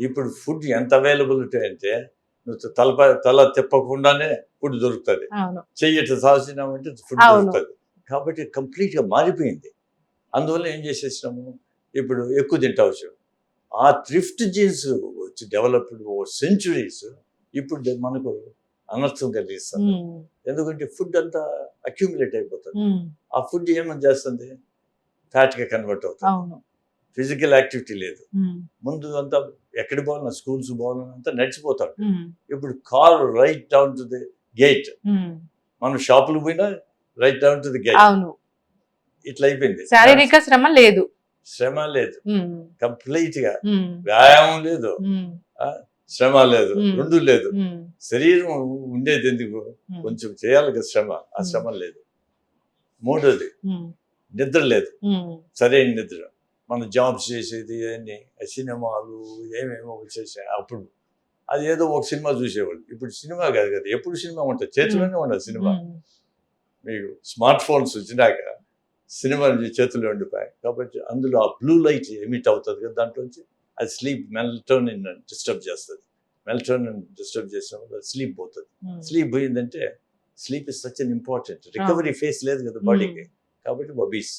ఇప్పుడు ఫుడ్ ఎంత అవైలబిలిటీ అంటే నువ్వు తల తిప్పకుండానే ఫుడ్ దొరుకుతుంది, చెయ్యట సాల్సినామంటే ఫుడ్ దొరుకుతుంది. కాబట్టి కంప్లీట్గా మారిపోయింది. అందువల్ల ఏం చేసేసినాము, ఇప్పుడు ఎక్కువ తింటావచ్చు. ఆ థ్రిఫ్ట్ జీన్స్ వచ్చి డెవలప్డ్ సెంచురీస్ ఇప్పుడు మనకు అనర్థం కలిగిస్తుంది. ఎందుకంటే ఫుడ్ అంతా అక్యూములేట్ అయిపోతుంది. ఆ ఫుడ్ ఏమని చేస్తుంది, ఫ్యాట్గా కన్వర్ట్ అవుతుంది. ఫిజికల్ యాక్టివిటీ లేదు. ముందు అంతా ఎక్కడికి పోవాలన్నా, స్కూల్స్ పోవాలన్నా అంతా నడిచిపోతాడు. ఇప్పుడు car right down to the gate, మనం షాపులకు పోయినా right down to the gate. ఇట్లా అయిపోయింది. శారీరక శ్రమ లేదు, కంప్లీట్ గా వ్యాయామం లేదు, శ్రమ లేదు, రెండు లేదు. శరీరం ఉండేది ఎందుకు, కొంచెం చేయాలి కదా శ్రమ, ఆ శ్రమ లేదు. మూడోది నిద్ర లేదు, సరైన నిద్ర. మనం జాబ్స్ చేసేది అన్ని సినిమాలు ఏమేమో వచ్చేసాయి. అప్పుడు అది ఏదో ఒక సినిమా చూసేవాళ్ళు, ఇప్పుడు సినిమా కాదు కదా, ఎప్పుడు సినిమా ఉంటుంది, చేతిలోనే ఉండదు సినిమా. మీకు స్మార్ట్ ఫోన్స్ వచ్చినాక సినిమాలు చేతుల్లో ఉండిపోయాయి. కాబట్టి అందులో ఆ బ్లూ లైట్ ఎమిట్ అవుతుంది కదా, దాంట్లోంచి అది స్లీప్ మెలటోనిన్ డిస్టర్బ్ చేస్తుంది. మెలటోనిన్ డిస్టర్బ్ చేసినప్పుడు స్లీప్ పోతుంది. స్లీప్ పోయిందంటే sleep is such an important. Recovery face లేదు కదా బాడీకి. కాబట్టి ఒబీస్